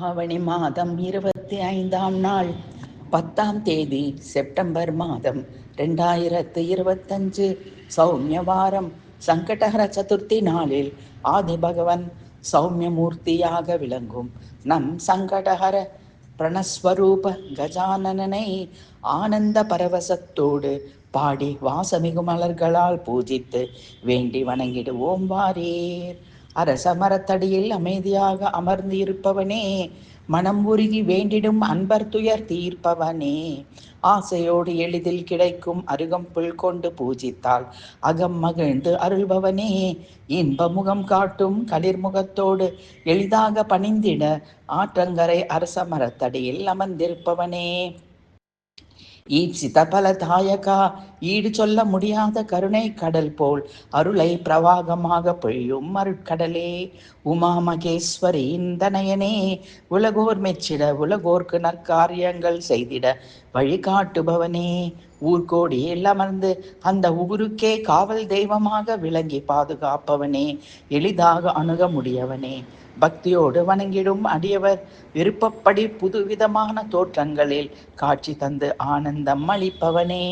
ஆவணி மாதம் 25ஆம் நாள் 10ஆம் தேதி செப்டம்பர் மாதம் 2025 சௌமிய வாரம் சங்கடஹர சதுர்த்தி நாளில் ஆதி பகவன் சௌமியமூர்த்தியாக விளங்கும் நம் சங்கடஹர பிரணஸ்வரூப கஜானனனை ஆனந்த பரவசத்தோடு பாடி வாசமிகு மலர்களால் பூஜித்து வேண்டி வணங்கிடுவோம் வாரீர். அரச மரத்தடியில் அமைதியாக அமர்ந்து இருப்பவனே, மனம் உருகி வேண்டிடும் அன்பர் துயர் தீர்ப்பவனே, ஆசையோடு எளிதில் கிடைக்கும் அருகம்புல் கொண்டு பூஜித்தால் அகம் மகிழ்ந்து அருள்பவனே, இன்ப முகம் காட்டும் களிர்முகத்தோடு எளிதாக பணிந்திட ஆற்றங்கரை அரச மரத்தடியில் அமர்ந்திருப்பவனே, ஈப்சித பல தாயகா, ஈடு சொல்ல முடியாத கருணை கடல் போல் அருளை பிரவாகமாக பொழியும் அருட்கடலே, உமா மகேஸ்வரியின் தனயனே, உலகோர் மெச்சிட உலகோர்க்கு நற்காரியங்கள் செய்திட வழிகாட்டுபவனே, ஊர்கோடியில் அமர்ந்து அந்த ஊருக்கே காவல் தெய்வமாக விளங்கி பாதுகாப்பவனே, எளிதாக அணுக முடியவனே, பக்தியோடு வணங்கிடும் அடியவர் விருப்பப்படி புதுவிதமான தோற்றங்களில் காட்சி தந்து ஆனந்தம் அளிப்பவனே,